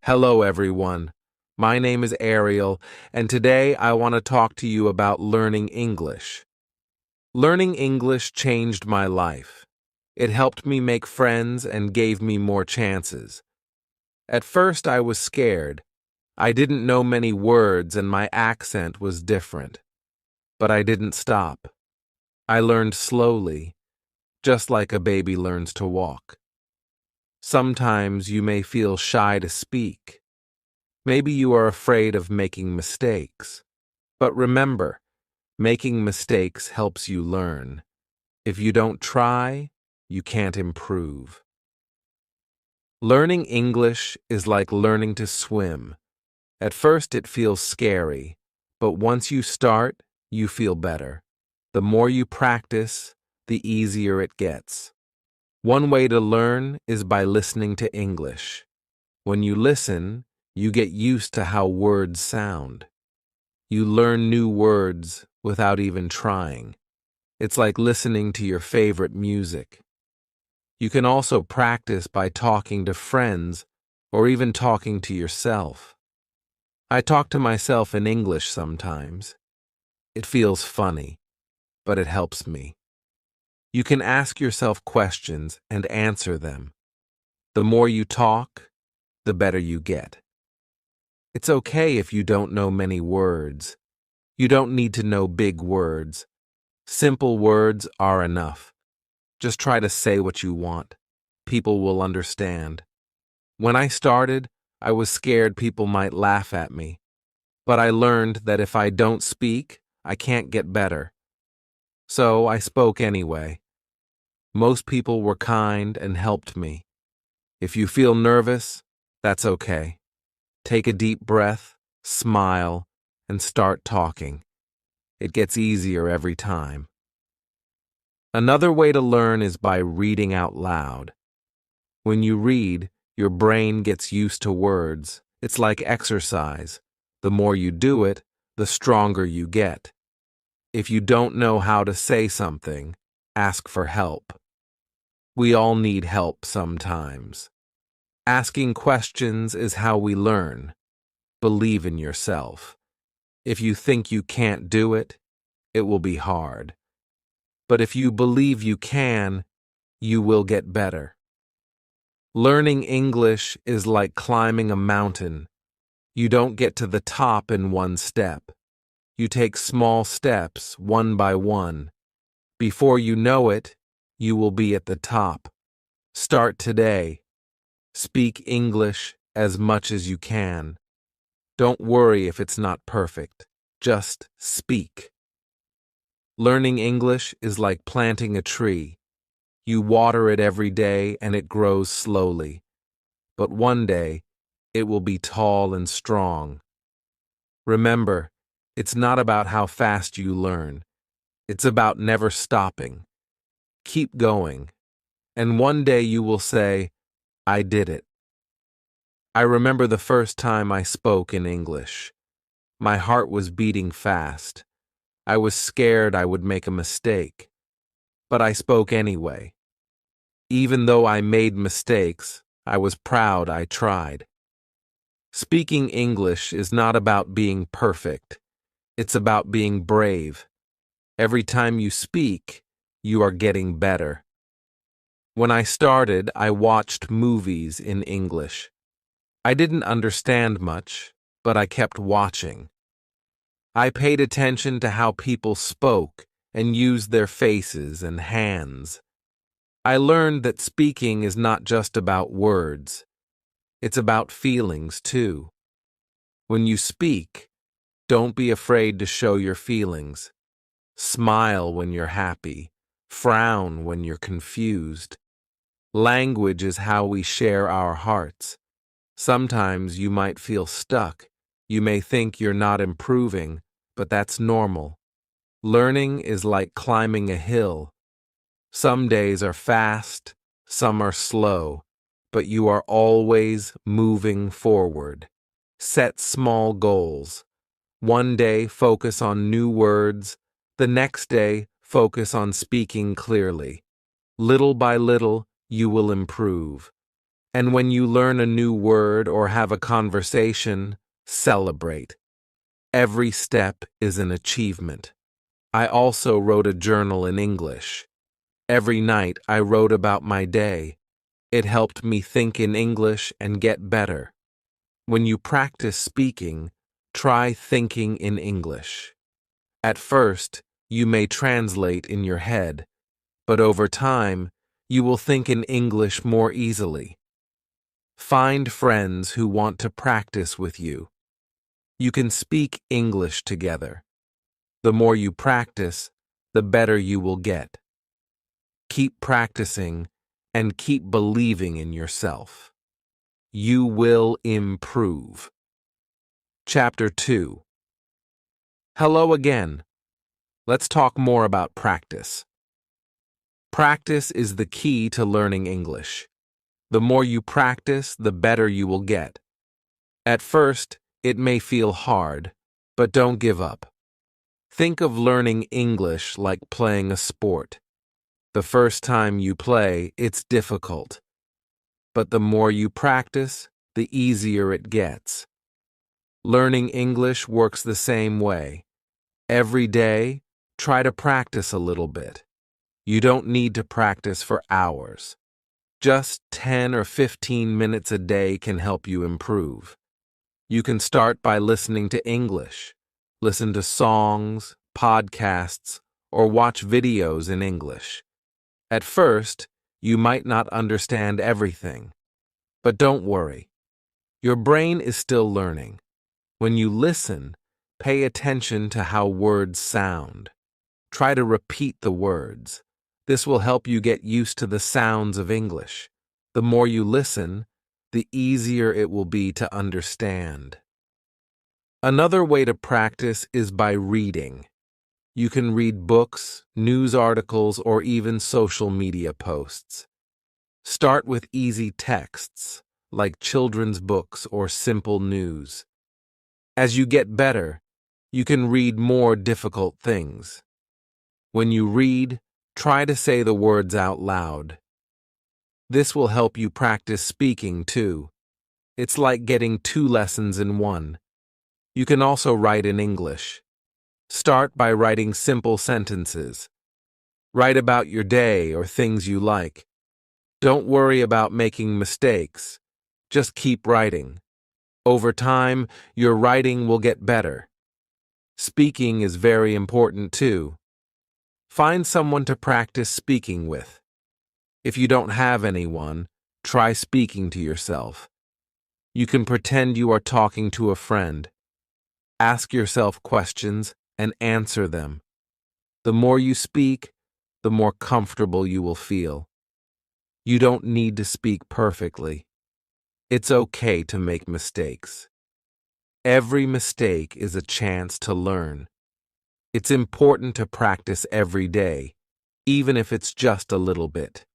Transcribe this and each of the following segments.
Hello, everyone. My name is Ariel, and today I want to talk to you about learning English. Learning English changed my life. It helped me make friends and gave me more chances. At first, I was scared. I didn't know many words and my accent was different. But I didn't stop. I learned slowly, just like a baby learns to walk. Sometimes you may feel shy to speak. Maybe you are afraid of making mistakes. But remember, making mistakes helps you learn. If you don't try, you can't improve. Learning English is like learning to swim. At first it feels scary, but once you start, you feel better. The more you practice, the easier it gets. One way to learn is by listening to English. When you listen, you get used to how words sound. You learn new words without even trying. It's like listening to your favorite music. You can also practice by talking to friends or even talking to yourself. I talk to myself in English sometimes. It feels funny, but it helps me. You can ask yourself questions and answer them. The more you talk, the better you get. It's okay if you don't know many words. You don't need to know big words. Simple words are enough. Just try to say what you want. People will understand. When I started, I was scared people might laugh at me. But I learned that if I don't speak, I can't get better. So I spoke anyway. Most people were kind and helped me. If you feel nervous, that's okay. Take a deep breath, smile, and start talking. It gets easier every time. Another way to learn is by reading out loud. When you read, your brain gets used to words. It's like exercise. The more you do it, the stronger you get. If you don't know how to say something, ask for help. We all need help sometimes. Asking questions is how we learn. Believe in yourself. If you think you can't do it, it will be hard. But if you believe you can, you will get better. Learning English is like climbing a mountain. You don't get to the top in one step. You take small steps, one by one. Before you know it, you will be at the top. Start today. Speak English as much as you can. Don't worry if it's not perfect. Just speak. Learning English is like planting a tree. You water it every day and it grows slowly. But one day, it will be tall and strong. Remember, it's not about how fast you learn. It's about never stopping. Keep going. And one day you will say, I did it. I remember the first time I spoke in English. My heart was beating fast. I was scared I would make a mistake. But I spoke anyway. Even though I made mistakes, I was proud I tried. Speaking English is not about being perfect. It's about being brave. Every time you speak, you are getting better. When I started, I watched movies in English. I didn't understand much, but I kept watching. I paid attention to how people spoke and used their faces and hands. I learned that speaking is not just about words. It's about feelings, too. When you speak, don't be afraid to show your feelings. Smile when you're happy. Frown when you're confused. Language is how we share our hearts. Sometimes you might feel stuck. You may think you're not improving, but that's normal. Learning is like climbing a hill. Some days are fast, some are slow, but you are always moving forward. Set small goals. One day, focus on new words. The next day, focus on speaking clearly. Little by little, you will improve. And when you learn a new word or have a conversation, celebrate. Every step is an achievement. I also wrote a journal in English. Every night I wrote about my day. It helped me think in English and get better. When you practice speaking, try thinking in English. At first, you may translate in your head, but over time, you will think in English more easily. Find friends who want to practice with you. You can speak English together. The more you practice, the better you will get. Keep practicing and keep believing in yourself. You will improve. Chapter 2. Hello again. Let's talk more about practice. Practice is the key to learning English. The more you practice, the better you will get. At first, it may feel hard, but don't give up. Think of learning English like playing a sport. The first time you play, it's difficult. But the more you practice, the easier it gets. Learning English works the same way. Every day, try to practice a little bit. You don't need to practice for hours. Just 10 or 15 minutes a day can help you improve. You can start by listening to English. Listen to songs, podcasts, or watch videos in English. At first, you might not understand everything. But don't worry. Your brain is still learning. When you listen, pay attention to how words sound. Try to repeat the words. This will help you get used to the sounds of English. The more you listen, the easier it will be to understand. Another way to practice is by reading. You can read books, news articles, or even social media posts. Start with easy texts, like children's books or simple news. As you get better, you can read more difficult things. When you read, try to say the words out loud. This will help you practice speaking too. It's like getting 2 lessons in one. You can also write in English. Start by writing simple sentences. Write about your day or things you like. Don't worry about making mistakes. Just keep writing. Over time, your writing will get better. Speaking is very important too. Find someone to practice speaking with. If you don't have anyone, try speaking to yourself. You can pretend you are talking to a friend. Ask yourself questions and answer them. The more you speak, the more comfortable you will feel. You don't need to speak perfectly. It's okay to make mistakes. Every mistake is a chance to learn. It's important to practice every day, even if it's just a little bit.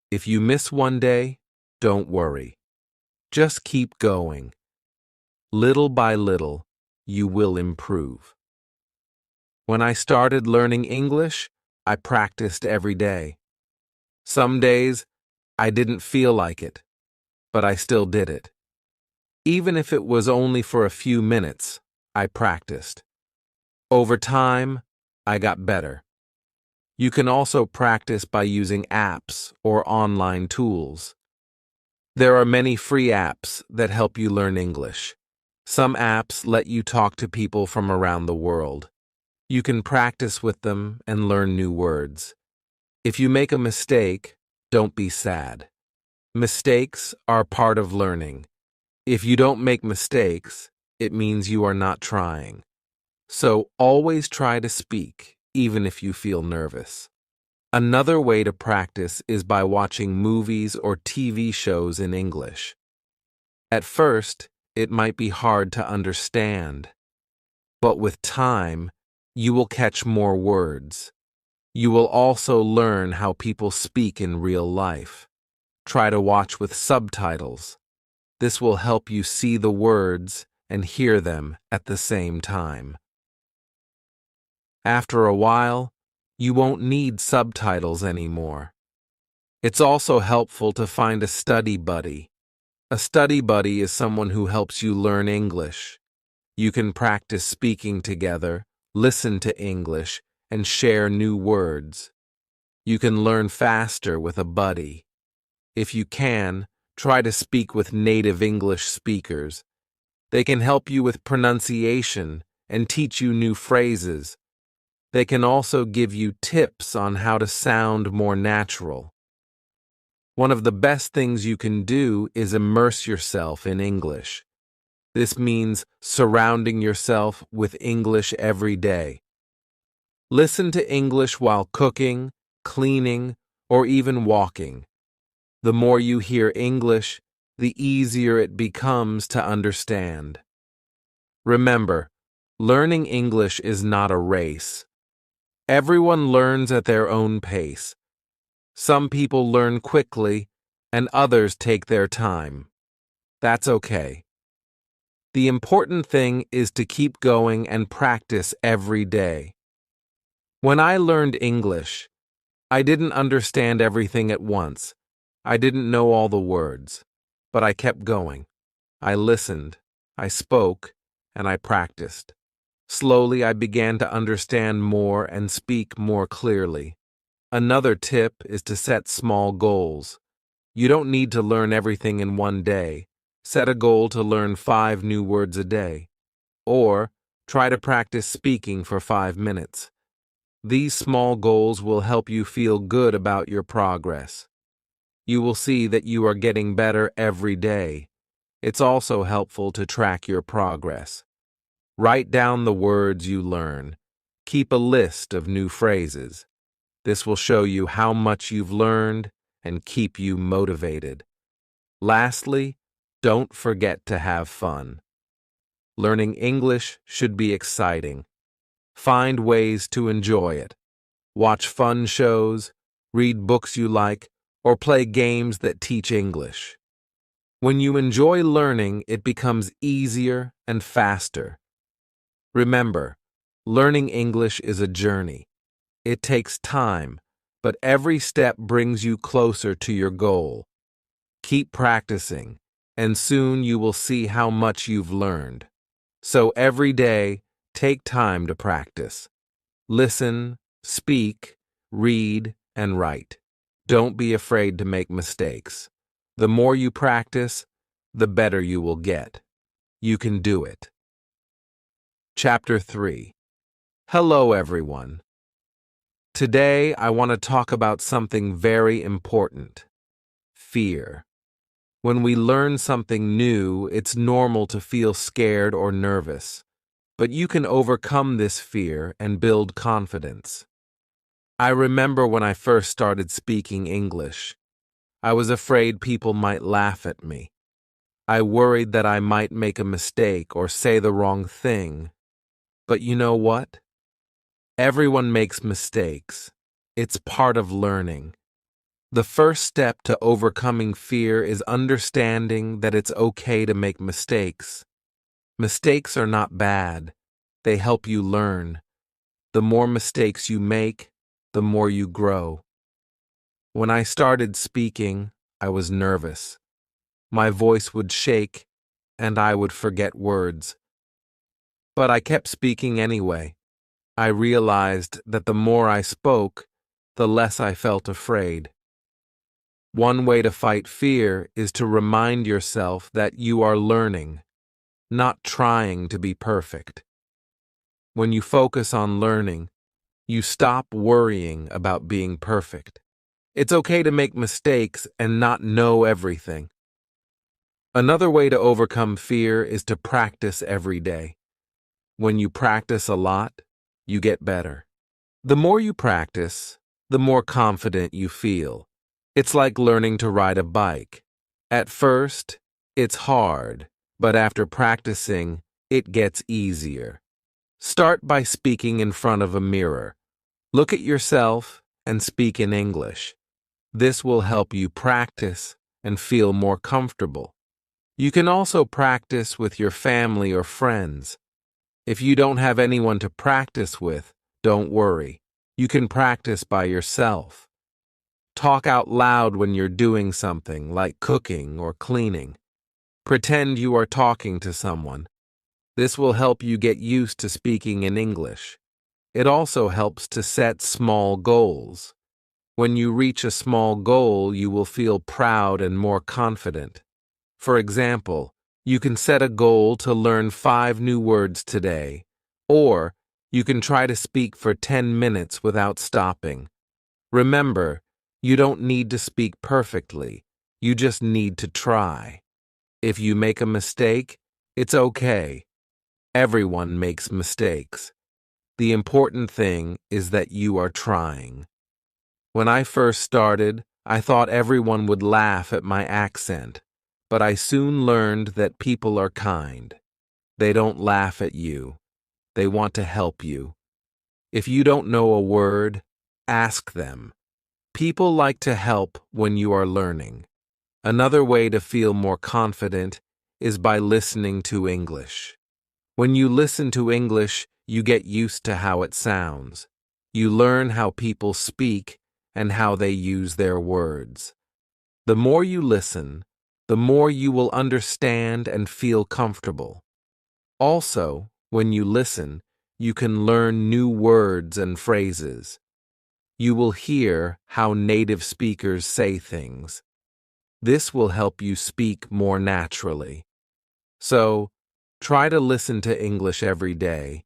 If you miss one day, don't worry. Just keep going. Little by little, you will improve. When I started learning English, I practiced every day. Some days, I didn't feel like it, but I still did it. Even if it was only for a few minutes, I practiced. Over time, I got better. You can also practice by using apps or online tools. There are many free apps that help you learn English. Some apps let you talk to people from around the world. You can practice with them and learn new words. If you make a mistake, don't be sad. Mistakes are part of learning. If you don't make mistakes, it means you are not trying. So always try to speak, even if you feel nervous. Another way to practice is by watching movies or TV shows in English. At first, it might be hard to understand, but with time, you will catch more words. You will also learn how people speak in real life. Try to watch with subtitles. This will help you see the words and hear them at the same time. After a while, you won't need subtitles anymore. It's also helpful to find a study buddy. A study buddy is someone who helps you learn English. You can practice speaking together, listen to English, and share new words. You can learn faster with a buddy. If you can, try to speak with native English speakers. They can help you with pronunciation and teach you new phrases. They can also give you tips on how to sound more natural. One of the best things you can do is immerse yourself in English. This means surrounding yourself with English every day. Listen to English while cooking, cleaning, or even walking. The more you hear English, the easier it becomes to understand. Remember, learning English is not a race. Everyone learns at their own pace. Some people learn quickly, and others take their time. That's okay. The important thing is to keep going and practice every day. When I learned English, I didn't understand everything at once. I didn't know all the words, but I kept going. I listened, I spoke, and I practiced. Slowly, I began to understand more and speak more clearly. Another tip is to set small goals. You don't need to learn everything in one day. Set a goal to learn 5 new words a day. Or try to practice speaking for 5 minutes. These small goals will help you feel good about your progress. You will see that you are getting better every day. It's also helpful to track your progress. Write down the words you learn. Keep a list of new phrases. This will show you how much you've learned and keep you motivated. Lastly, don't forget to have fun. Learning English should be exciting. Find ways to enjoy it. Watch fun shows, read books you like, or play games that teach English. When you enjoy learning, it becomes easier and faster. Remember, learning English is a journey. It takes time, but every step brings you closer to your goal. Keep practicing, and soon you will see how much you've learned. So every day, take time to practice. Listen, speak, read, and write. Don't be afraid to make mistakes. The more you practice, the better you will get. You can do it. Chapter 3. Hello, everyone. Today, I want to talk about something very important: fear. When we learn something new, it's normal to feel scared or nervous, but you can overcome this fear and build confidence. I remember when I first started speaking English. I was afraid people might laugh at me. I worried that I might make a mistake or say the wrong thing. But you know what? Everyone makes mistakes. It's part of learning. The first step to overcoming fear is understanding that it's okay to make mistakes. Mistakes are not bad. They help you learn. The more mistakes you make, the more you grow. When I started speaking, I was nervous. My voice would shake, and I would forget words. But I kept speaking anyway. I realized that the more I spoke, the less I felt afraid. One way to fight fear is to remind yourself that you are learning, not trying to be perfect. When you focus on learning, you stop worrying about being perfect. It's okay to make mistakes and not know everything. Another way to overcome fear is to practice every day. When you practice a lot, you get better. The more you practice, the more confident you feel. It's like learning to ride a bike. At first, it's hard, but after practicing, it gets easier. Start by speaking in front of a mirror. Look at yourself and speak in English. This will help you practice and feel more comfortable. You can also practice with your family or friends. If you don't have anyone to practice with, don't worry. You can practice by yourself. Talk out loud when you're doing something like cooking or cleaning. Pretend you are talking to someone. This will help you get used to speaking in English. It also helps to set small goals. When you reach a small goal, you will feel proud and more confident. For example, you can set a goal to learn 5 new words today, or you can try to speak for 10 minutes without stopping. Remember, you don't need to speak perfectly. You just need to try. If you make a mistake, it's okay. Everyone makes mistakes. The important thing is that you are trying. When I first started, I thought everyone would laugh at my accent, but I soon learned that people are kind. They don't laugh at you. They want to help you. If you don't know a word, ask them. People like to help when you are learning. Another way to feel more confident is by listening to English. When you listen to English, you get used to how it sounds. You learn how people speak and how they use their words. The more you listen, the more you will understand and feel comfortable. Also, when you listen, you can learn new words and phrases. You will hear how native speakers say things. This will help you speak more naturally. So, try to listen to English every day,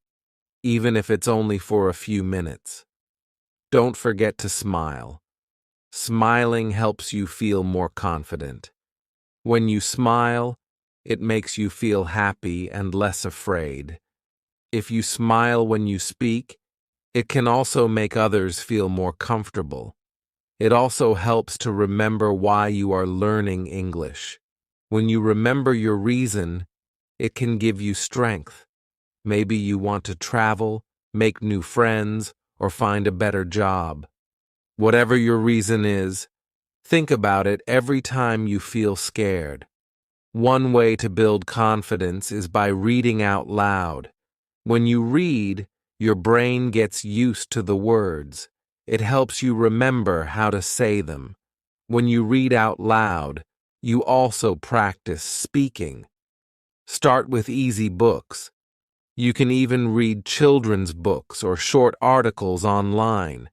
even if it's only for a few minutes. Don't forget to smile. Smiling helps you feel more confident. When you smile, it makes you feel happy and less afraid. If you smile when you speak, it can also make others feel more comfortable. It also helps to remember why you are learning English. When you remember your reason, it can give you strength. Maybe you want to travel, make new friends, or find a better job. Whatever your reason is, think about it every time you feel scared. One way to build confidence is by reading out loud. When you read, your brain gets used to the words. It helps you remember how to say them. When you read out loud, you also practice speaking. Start with easy books. You can even read children's books or short articles online.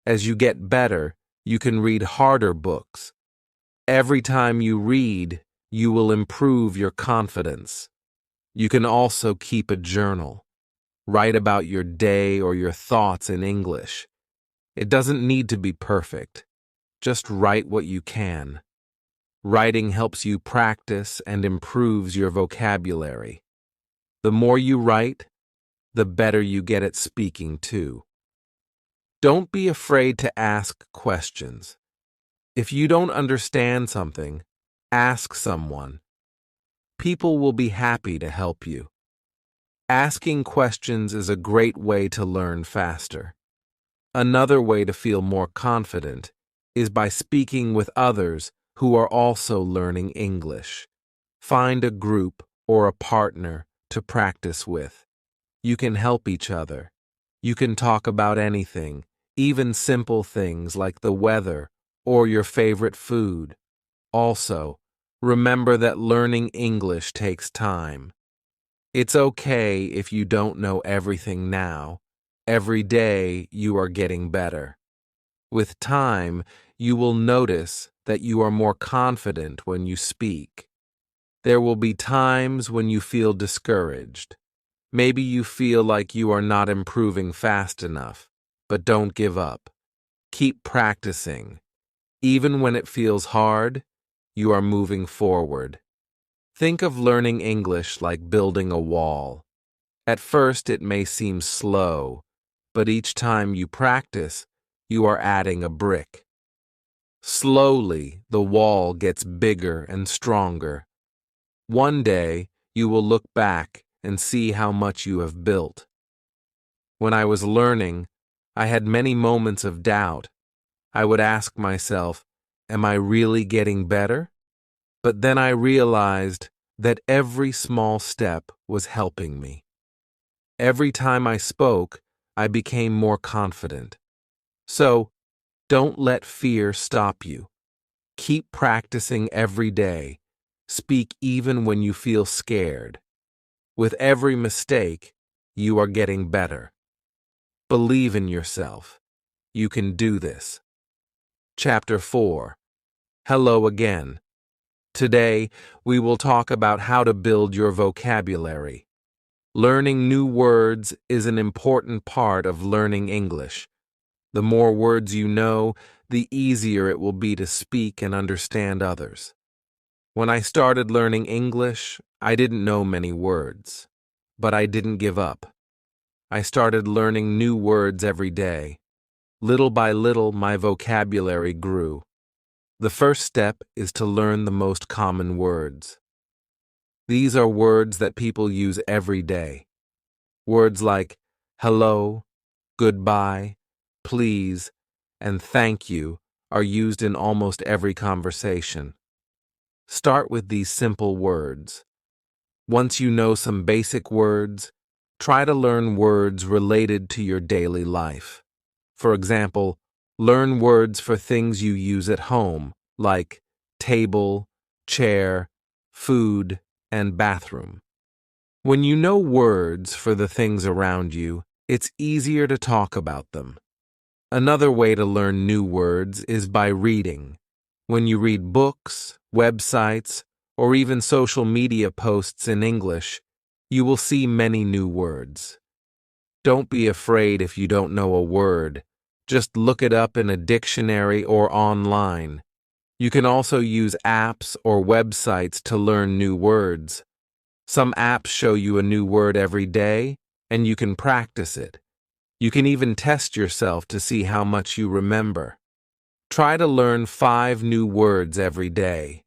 As you get better, you can read harder books. Every time you read, you will improve your confidence. You can also keep a journal. Write about your day or your thoughts in English. It doesn't need to be perfect. Just write what you can. Writing helps you practice and improves your vocabulary. The more you write, the better you get at speaking too. Don't be afraid to ask questions. If you don't understand something, ask someone. People will be happy to help you. Asking questions is a great way to learn faster. Another way to feel more confident is by speaking with others who are also learning English. Find a group or a partner to practice with. You can help each other. You can talk about anything, even simple things like the weather or your favorite food. Also, remember that learning English takes time. It's okay if you don't know everything now. Every day you are getting better. With time, you will notice that you are more confident when you speak. There will be times when you feel discouraged. Maybe you feel like you are not improving fast enough, but don't give up. Keep practicing. Even when it feels hard, you are moving forward. Think of learning English like building a wall. At first, it may seem slow, but each time you practice, you are adding a brick. Slowly, the wall gets bigger and stronger. One day, you will look back and see how much you have built. When I was learning, I had many moments of doubt. I would ask myself, am I really getting better? But then I realized that every small step was helping me. Every time I spoke, I became more confident. So, Don't let fear stop you. Keep practicing every day. Speak even when you feel scared. With every mistake, you are getting better. Believe in yourself. You can do this. Chapter 4. Hello again. Today, we will talk about how to build your vocabulary. Learning new words is an important part of learning English. The more words you know, the easier it will be to speak and understand others. When I started learning English, I didn't know many words, but I didn't give up. I started learning new words every day. Little by little, my vocabulary grew. The first step is to learn the most common words. These are words that people use every day. Words like hello, goodbye, please, and thank you are used in almost every conversation. Start with these simple words. Once you know some basic words, try to learn words related to your daily life. For example, learn words for things you use at home, like table, chair, food, and bathroom. When you know words for the things around you, it's easier to talk about them. Another way to learn new words is by reading. When you read books, websites, or even social media posts in English, you will see many new words. Don't be afraid if you don't know a word. Just look it up in a dictionary or online. You can also use apps or websites to learn new words. Some apps show you a new word every day, and you can practice it. You can even test yourself to see how much you remember. Try to learn 5 new words every day.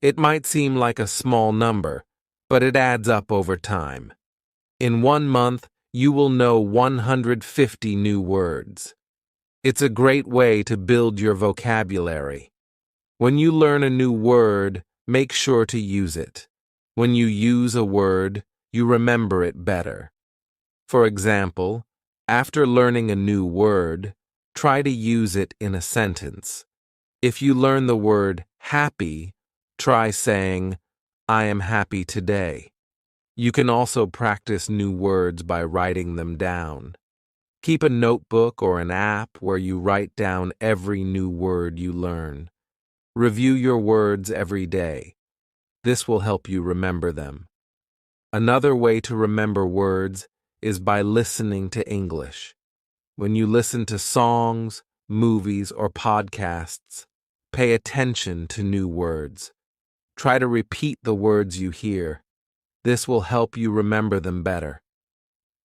It might seem like a small number, but it adds up over time. In 1 month, you will know 150 new words. It's a great way to build your vocabulary. When you learn a new word, make sure to use it. When you use a word, you remember it better. For example, after learning a new word, try to use it in a sentence. If you learn the word happy, try saying, I am happy today. You can also practice new words by writing them down. Keep a notebook or an app where you write down every new word you learn. Review your words every day. This will help you remember them. Another way to remember words is by listening to English. When you listen to songs, movies, or podcasts, pay attention to new words. Try to repeat the words you hear. This will help you remember them better.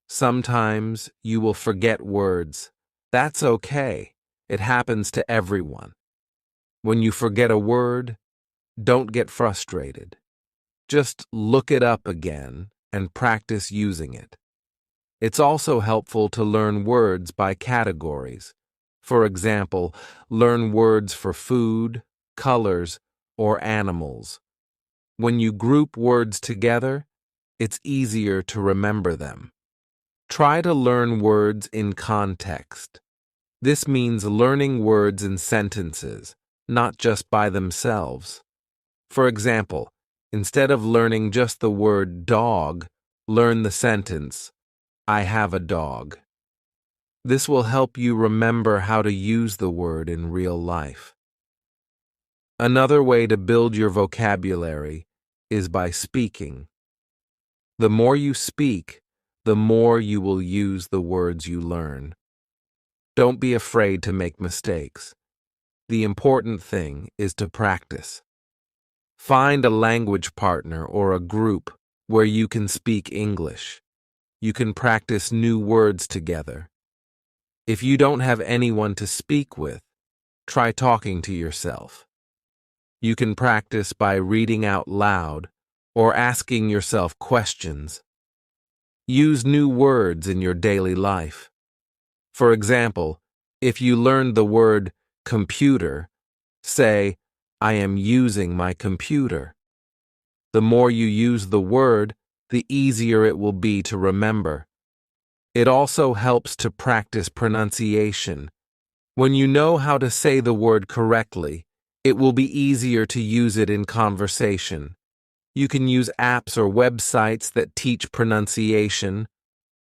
Sometimes you will forget words. That's okay. It happens to everyone. When you forget a word, don't get frustrated. Just look it up again and practice using it. It's also helpful to learn words by categories. For example, learn words for food, colors, or animals. When you group words together, it's easier to remember them. Try to learn words in context. This means learning words in sentences, not just by themselves. For example, instead of learning just the word dog, learn the sentence, I have a dog. This will help you remember how to use the word in real life. Another way to build your vocabulary is by speaking. The more you speak, the more you will use the words you learn. Don't be afraid to make mistakes. The important thing is to practice. Find a language partner or a group where you can speak English. You can practice new words together. If you don't have anyone to speak with, try talking to yourself. You can practice by reading out loud or asking yourself questions. Use new words in your daily life. For example, if you learned the word computer, say, I am using my computer. The more you use the word, the easier it will be to remember. It also helps to practice pronunciation. When you know how to say the word correctly, it will be easier to use it in conversation. You can use apps or websites that teach pronunciation,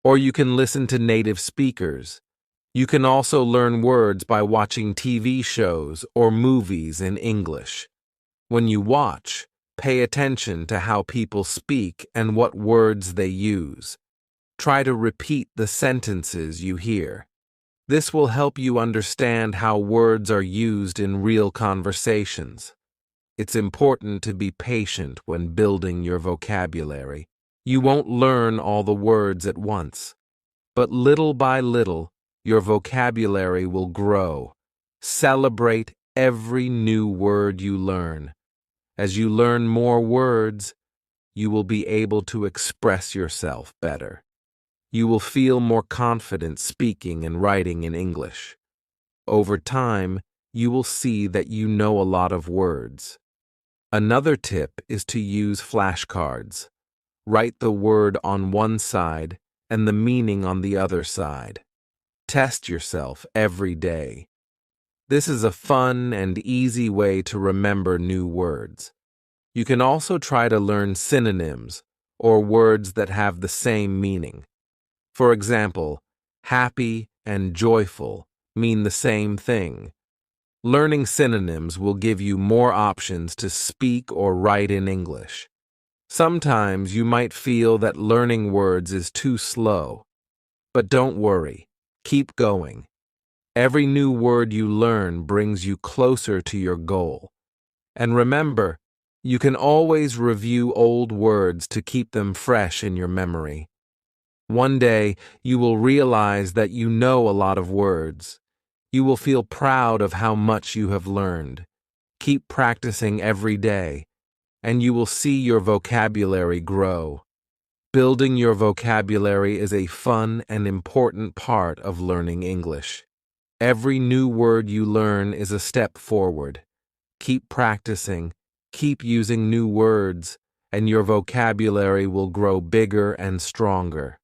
or you can listen to native speakers. You can also learn words by watching TV shows or movies in English. When you watch, pay attention to how people speak and what words they use. Try to repeat the sentences you hear. This will help you understand how words are used in real conversations. It's important to be patient when building your vocabulary. You won't learn all the words at once, but little by little, your vocabulary will grow. Celebrate every new word you learn. As you learn more words, you will be able to express yourself better. You will feel more confident speaking and writing in English. Over time, you will see that you know a lot of words. Another tip is to use flashcards. Write the word on one side and the meaning on the other side. Test yourself every day. This is a fun and easy way to remember new words. You can also try to learn synonyms, or words that have the same meaning. For example, happy and joyful mean the same thing. Learning synonyms will give you more options to speak or write in English. Sometimes you might feel that learning words is too slow, but don't worry, keep going. Every new word you learn brings you closer to your goal. And remember, you can always review old words to keep them fresh in your memory. One day, you will realize that you know a lot of words. You will feel proud of how much you have learned. Keep practicing every day, and you will see your vocabulary grow. Building your vocabulary is a fun and important part of learning English. Every new word you learn is a step forward. Keep practicing, keep using new words, and your vocabulary will grow bigger and stronger.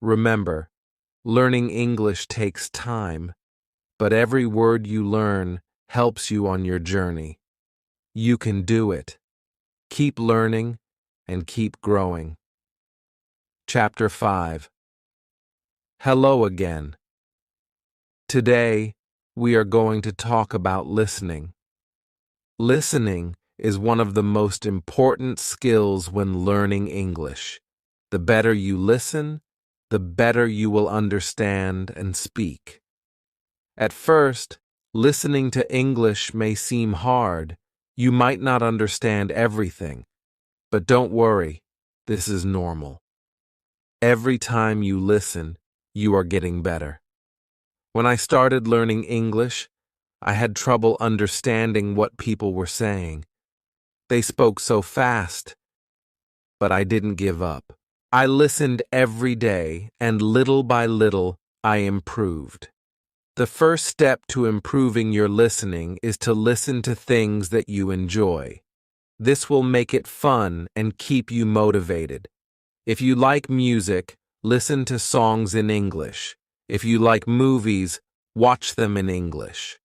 Remember, learning English takes time, but every word you learn helps you on your journey. You can do it. Keep learning and keep growing. Chapter 5. Hello again. Today, we are going to talk about listening. Listening is one of the most important skills when learning English. The better you listen, the better you will understand and speak. At first, listening to English may seem hard. You might not understand everything, but don't worry, this is normal. Every time you listen, you are getting better. When I started learning English, I had trouble understanding what people were saying. They spoke so fast, but I didn't give up. I listened every day, and little by little, I improved. The first step to improving your listening is to listen to things that you enjoy. This will make it fun and keep you motivated. If you like music, listen to songs in English. If you like movies, watch them in English.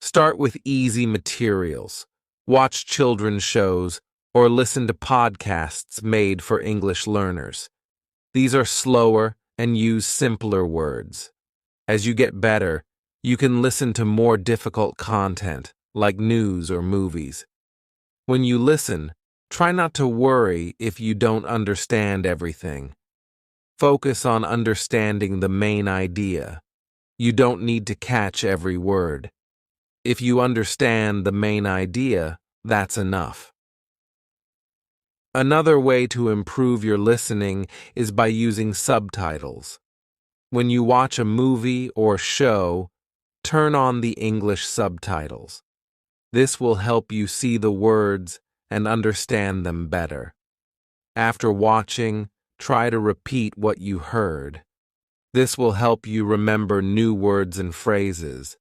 Start with easy materials. Watch children's shows or listen to podcasts made for English learners. These are slower and use simpler words. As you get better, you can listen to more difficult content, like news or movies. When you listen, try not to worry if you don't understand everything. Focus on understanding the main idea. You don't need to catch every word. If you understand the main idea, that's enough. Another way to improve your listening is by using subtitles. When you watch a movie or show, turn on the English subtitles. This will help you see the words and understand them better. After watching, try to repeat what you heard. This will help you remember new words and phrases.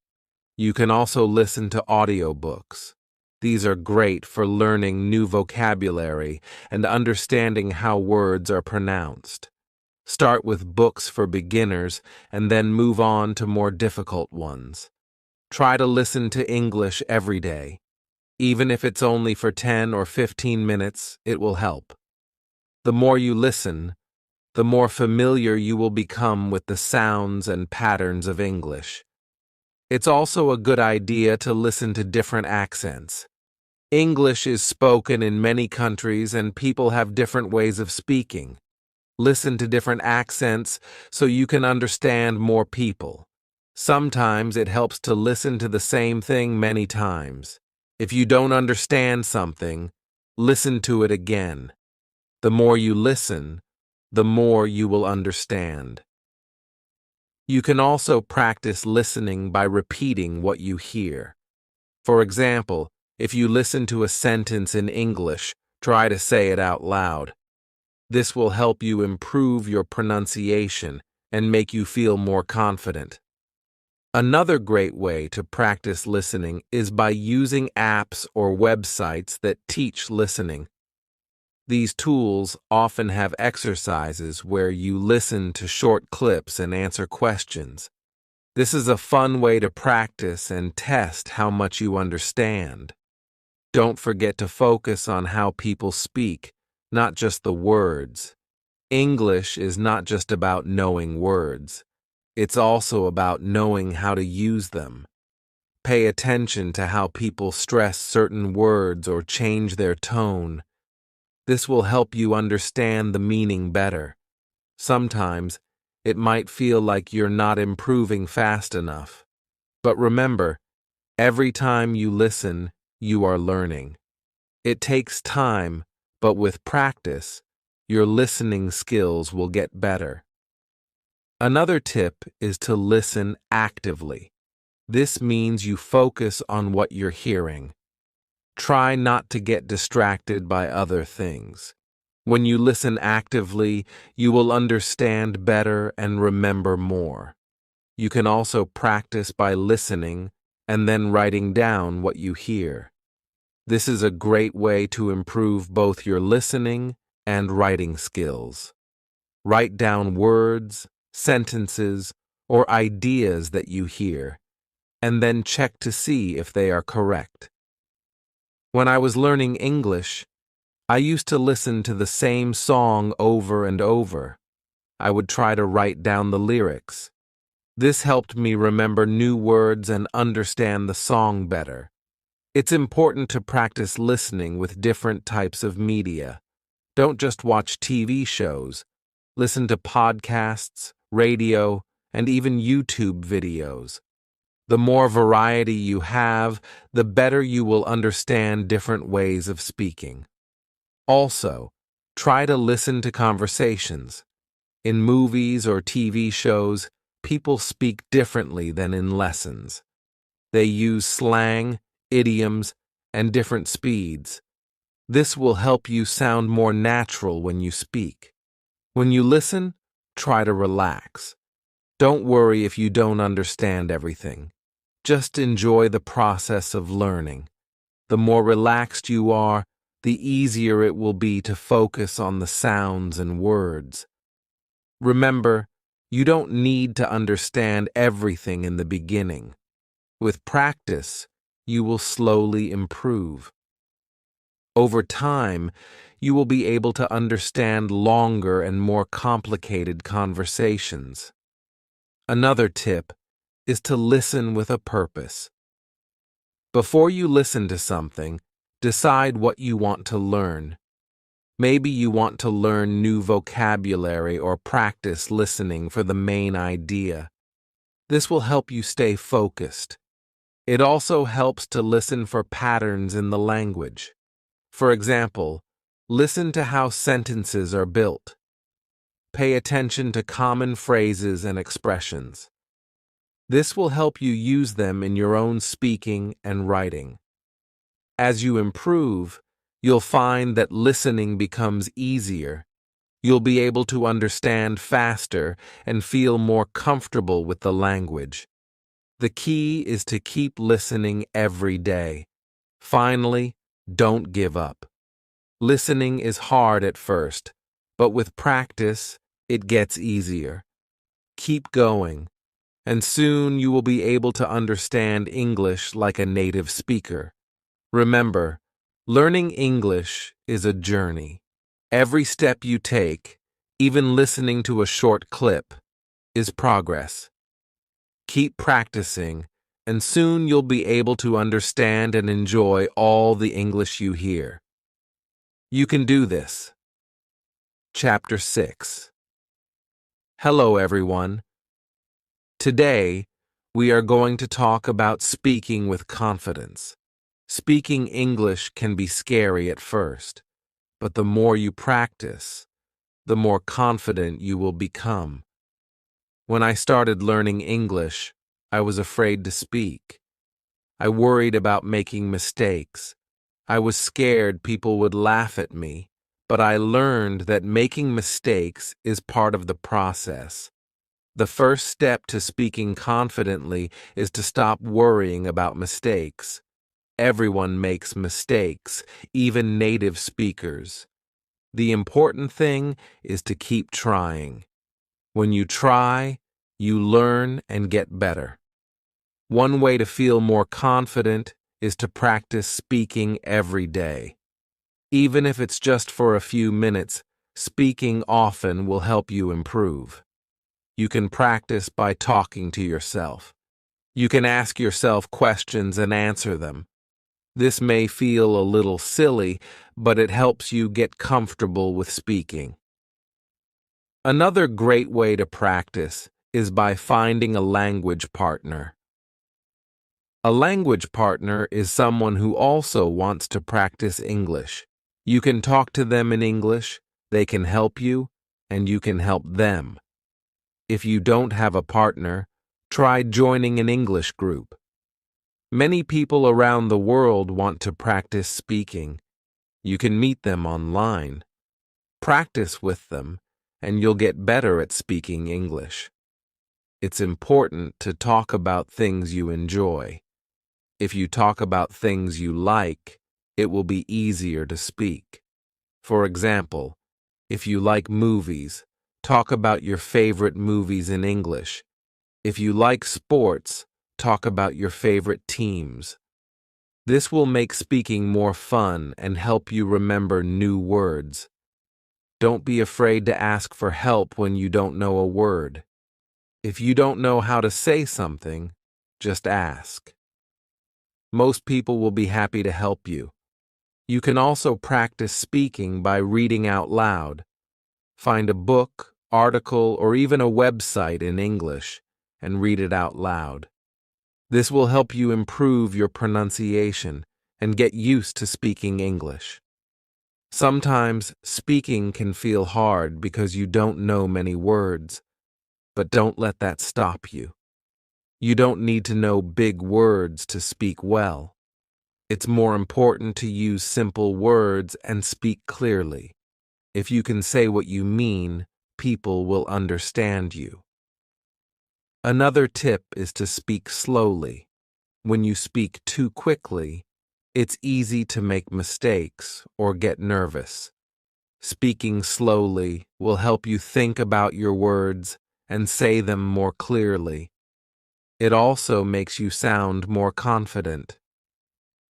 You can also listen to audiobooks. These are great for learning new vocabulary and understanding how words are pronounced. Start with books for beginners and then move on to more difficult ones. Try to listen to English every day. Even if it's only for 10 or 15 minutes, it will help. The more you listen, the more familiar you will become with the sounds and patterns of English. It's also a good idea to listen to different accents. English is spoken in many countries and people have different ways of speaking. Listen to different accents so you can understand more people. Sometimes it helps to listen to the same thing many times. If you don't understand something, listen to it again. The more you listen, the more you will understand. You can also practice listening by repeating what you hear. For example, if you listen to a sentence in English, try to say it out loud. This will help you improve your pronunciation and make you feel more confident. Another great way to practice listening is by using apps or websites that teach listening. These tools often have exercises where you listen to short clips and answer questions. This is a fun way to practice and test how much you understand. Don't forget to focus on how people speak, not just the words. English is not just about knowing words. It's also about knowing how to use them. Pay attention to how people stress certain words or change their tone. This will help you understand the meaning better. Sometimes, it might feel like you're not improving fast enough. But remember, every time you listen, you are learning. It takes time, but with practice, your listening skills will get better. Another tip is to listen actively. This means you focus on what you're hearing. Try not to get distracted by other things. When you listen actively, you will understand better and remember more. You can also practice by listening and then writing down what you hear. This is a great way to improve both your listening and writing skills. Write down words, sentences, or ideas that you hear, and then check to see if they are correct. When I was learning English, I used to listen to the same song over and over. I would try to write down the lyrics. This helped me remember new words and understand the song better. It's important to practice listening with different types of media. Don't just watch TV shows. Listen to podcasts, radio, and even YouTube videos. The more variety you have, the better you will understand different ways of speaking. Also, try to listen to conversations. In movies or TV shows, people speak differently than in lessons. They use slang, idioms, and different speeds. This will help you sound more natural when you speak. When you listen, try to relax. Don't worry if you don't understand everything. Just enjoy the process of learning. The more relaxed you are, the easier it will be to focus on the sounds and words. Remember, you don't need to understand everything in the beginning. With practice, you will slowly improve. Over time, you will be able to understand longer and more complicated conversations. Another tip is to listen with a purpose. Before you listen to something, decide what you want to learn. Maybe you want to learn new vocabulary or practice listening for the main idea. This will help you stay focused. It also helps to listen for patterns in the language. For example, listen to how sentences are built. Pay attention to common phrases and expressions. This will help you use them in your own speaking and writing. As you improve, you'll find that listening becomes easier. You'll be able to understand faster and feel more comfortable with the language. The key is to keep listening every day. Finally, don't give up. Listening is hard at first, but with practice, it gets easier. Keep going. and soon you will be able to understand English like a native speaker. Remember, learning English is a journey. Every step you take, even listening to a short clip, is progress. Keep practicing, and soon you'll be able to understand and enjoy all the English you hear. You can do this. Chapter 6. Hello, everyone. Today, we are going to talk about speaking with confidence. Speaking English can be scary at first, but the more you practice, the more confident you will become. When I started learning English, I was afraid to speak. I worried about making mistakes. I was scared people would laugh at me, but I learned that making mistakes is part of the process. The first step to speaking confidently is to stop worrying about mistakes. Everyone makes mistakes, even native speakers. The important thing is to keep trying. When you try, you learn and get better. One way to feel more confident is to practice speaking every day. Even if it's just for a few minutes, speaking often will help you improve. You can practice by talking to yourself. You can ask yourself questions and answer them. This may feel a little silly, but it helps you get comfortable with speaking. Another great way to practice is by finding a language partner. A language partner is someone who also wants to practice English. You can talk to them in English, they can help you, and you can help them. If you don't have a partner, try joining an English group. Many people around the world want to practice speaking. You can meet them online. Practice with them, and you'll get better at speaking English. It's important to talk about things you enjoy. If you talk about things you like, it will be easier to speak. For example, if you like movies, talk about your favorite movies in English. If you like sports, talk about your favorite teams. This will make speaking more fun and help you remember new words. Don't be afraid to ask for help when you don't know a word. If you don't know how to say something, just ask. Most people will be happy to help you. You can also practice speaking by reading out loud. Find a book, article, or even a website in English and read it out loud. This will help you improve your pronunciation and get used to speaking English. Sometimes speaking can feel hard because you don't know many words, but don't let that stop you. You don't need to know big words to speak well. It's more important to use simple words and speak clearly. If you can say what you mean, people will understand you. Another tip is to speak slowly. When you speak too quickly, it's easy to make mistakes or get nervous. Speaking slowly will help you think about your words and say them more clearly. It also makes you sound more confident.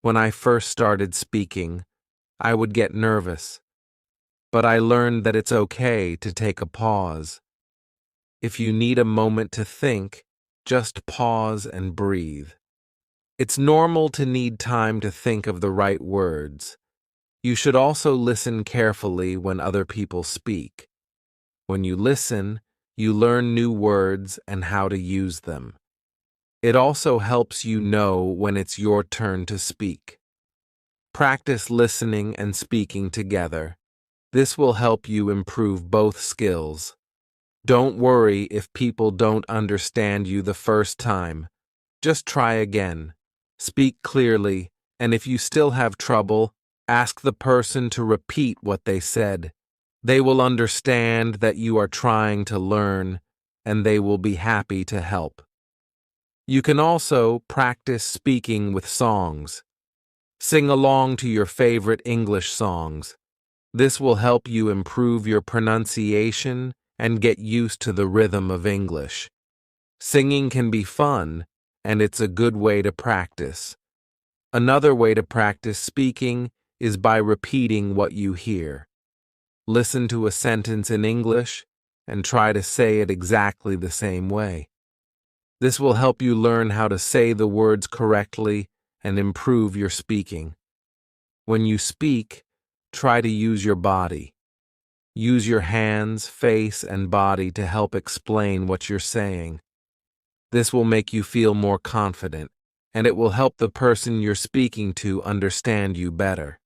When I first started speaking, I would get nervous, but I learned that it's okay to take a pause. If you need a moment to think, just pause and breathe. It's normal to need time to think of the right words. You should also listen carefully when other people speak. When you listen, you learn new words and how to use them. It also helps you know when it's your turn to speak. Practice listening and speaking together. This will help you improve both skills. Don't worry if people don't understand you the first time. Just try again. Speak clearly, and if you still have trouble, ask the person to repeat what they said. They will understand that you are trying to learn, and they will be happy to help. You can also practice speaking with songs. Sing along to your favorite English songs. This will help you improve your pronunciation and get used to the rhythm of English. Singing can be fun, and it's a good way to practice. Another way to practice speaking is by repeating what you hear. Listen to a sentence in English and try to say it exactly the same way. This will help you learn how to say the words correctly and improve your speaking. When you speak, try to use your body. Use your hands, face, and body to help explain what you're saying. This will make you feel more confident, and it will help the person you're speaking to understand you better.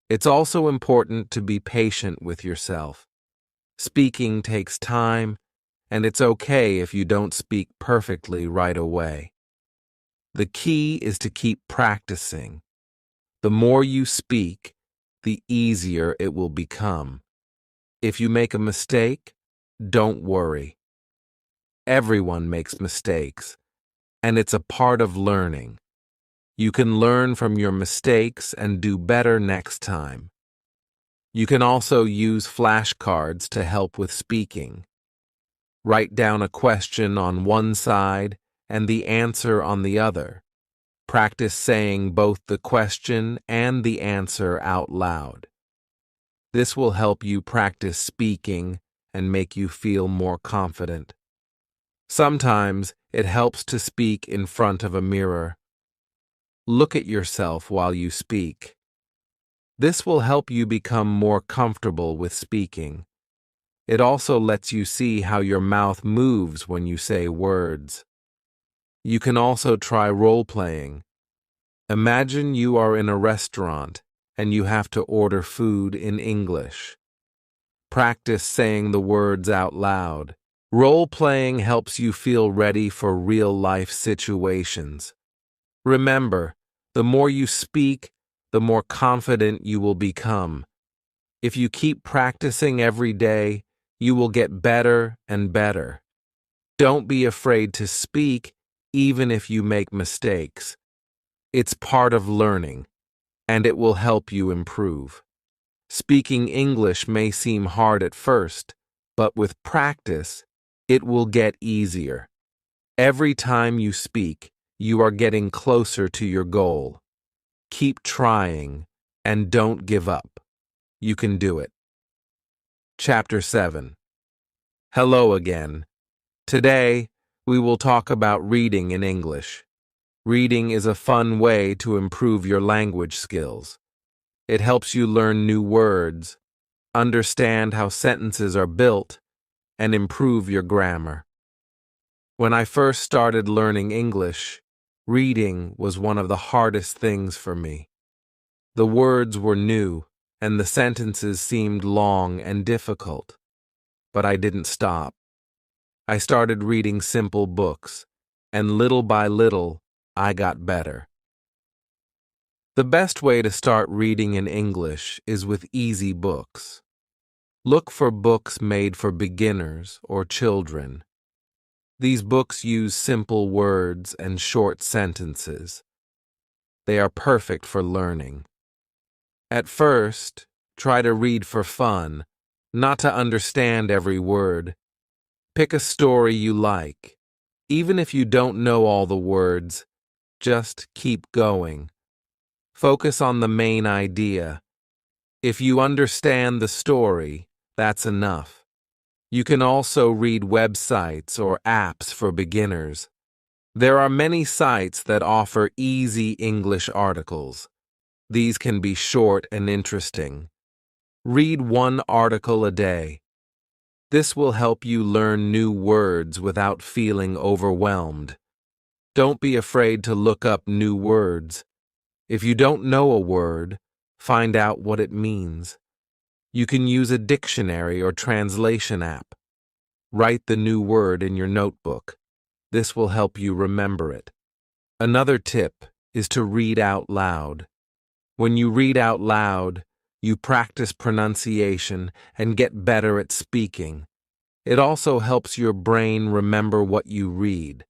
It's also important to be patient with yourself. Speaking takes time, and it's okay if you don't speak perfectly right away. The key is to keep practicing. The more you speak, the easier it will become. If you make a mistake, don't worry. Everyone makes mistakes, and it's a part of learning. You can learn from your mistakes and do better next time. You can also use flashcards to help with speaking. Write down a question on one side and the answer on the other. Practice saying both the question and the answer out loud. This will help you practice speaking and make you feel more confident. Sometimes it helps to speak in front of a mirror. Look at yourself while you speak. This will help you become more comfortable with speaking. It also lets you see how your mouth moves when you say words. You can also try role-playing. Imagine you are in a restaurant and you have to order food in English. Practice saying the words out loud. Role-playing helps you feel ready for real-life situations. Remember, the more you speak, the more confident you will become. If you keep practicing every day, you will get better and better. Don't be afraid to speak, even if you make mistakes. It's part of learning, and it will help you improve. Speaking English may seem hard at first, but with practice, it will get easier. Every time you speak, you are getting closer to your goal. Keep trying, and don't give up. You can do it. Chapter 7. Hello again. Today, we will talk about reading in English. Reading is a fun way to improve your language skills. It helps you learn new words, understand how sentences are built, and improve your grammar. When I first started learning English, reading was one of the hardest things for me. The words were new, and the sentences seemed long and difficult. But I didn't stop. I started reading simple books, and little by little, I got better. The best way to start reading in English is with easy books. Look for books made for beginners or children. These books use simple words and short sentences. They are perfect for learning. At first, try to read for fun, not to understand every word. Pick a story you like. Even if you don't know all the words, just keep going. Focus on the main idea. If you understand the story, that's enough. You can also read websites or apps for beginners. There are many sites that offer easy English articles. These can be short and interesting. Read one article a day. This will help you learn new words without feeling overwhelmed. Don't be afraid to look up new words. If you don't know a word, find out what it means. You can use a dictionary or translation app. Write the new word in your notebook. This will help you remember it. Another tip is to read out loud. When you read out loud, you practice pronunciation and get better at speaking. It also helps your brain remember what you read.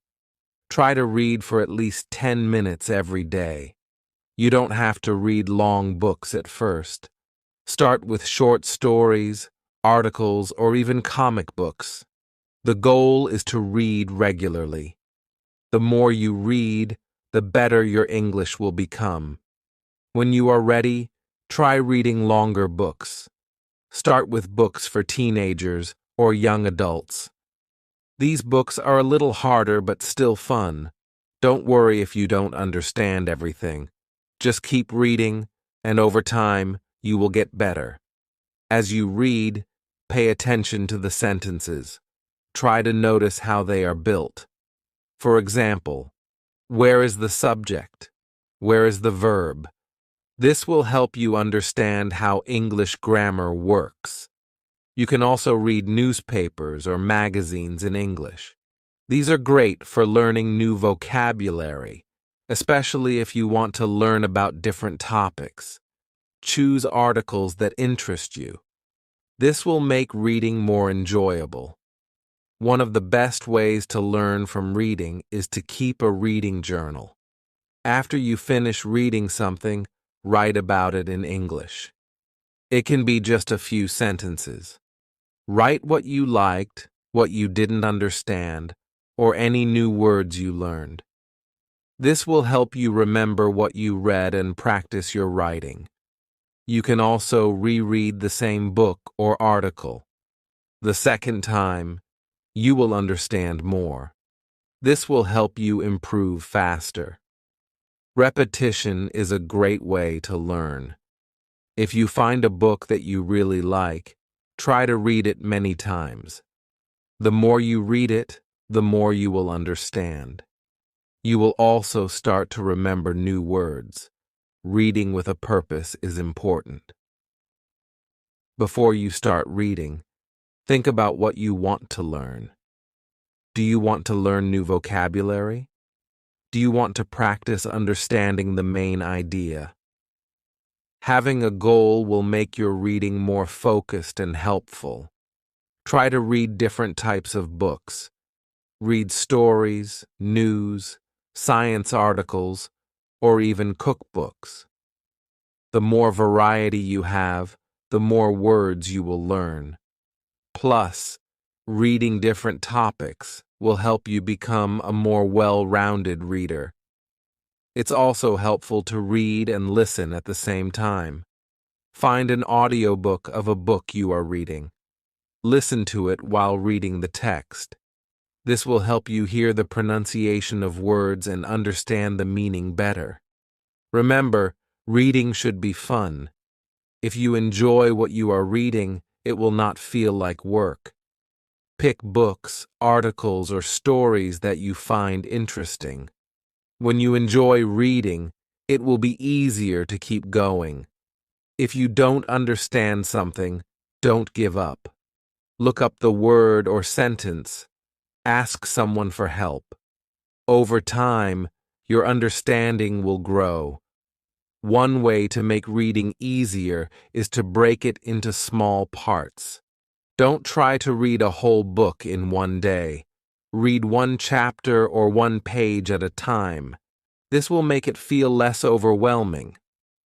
Try to read for at least 10 minutes every day. You don't have to read long books at first. Start with short stories, articles, or even comic books. The goal is to read regularly. The more you read, the better your English will become. When you are ready, try reading longer books. Start with books for teenagers or young adults. These books are a little harder but still fun. Don't worry if you don't understand everything. Just keep reading, and over time, you will get better. As you read, pay attention to the sentences. Try to notice how they are built. For example, where is the subject? Where is the verb? This will help you understand how English grammar works. You can also read newspapers or magazines in English. These are great for learning new vocabulary, especially if you want to learn about different topics. Choose articles that interest you. This will make reading more enjoyable. One of the best ways to learn from reading is to keep a reading journal. After you finish reading something, write about it in English. It can be just a few sentences. Write what you liked, what you didn't understand, or any new words you learned. This will help you remember what you read and practice your writing. You can also reread the same book or article. The second time, you will understand more. This will help you improve faster. Repetition is a great way to learn. If you find a book that you really like, try to read it many times. The more you read it, the more you will understand. You will also start to remember new words. Reading with a purpose is important. Before you start reading, think about what you want to learn. Do you want to learn new vocabulary? Do you want to practice understanding the main idea? Having a goal will make your reading more focused and helpful. Try to read different types of books. Read stories, news, science articles, or even cookbooks. The more variety you have, the more words you will learn. Plus, reading different topics will help you become a more well-rounded reader. It's also helpful to read and listen at the same time. Find an audiobook of a book you are reading. Listen to it while reading the text. This will help you hear the pronunciation of words and understand the meaning better. Remember, reading should be fun. If you enjoy what you are reading, it will not feel like work. Pick books, articles, or stories that you find interesting. When you enjoy reading, it will be easier to keep going. If you don't understand something, don't give up. Look up the word or sentence. Ask someone for help. Over time, your understanding will grow. One way to make reading easier is to break it into small parts. Don't try to read a whole book in one day. Read one chapter or one page at a time. This will make it feel less overwhelming.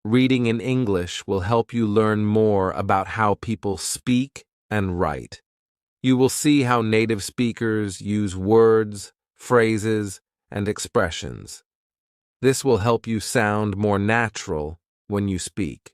Reading in English will help you learn more about how people speak and write. You will see how native speakers use words, phrases, and expressions. This will help you sound more natural when you speak.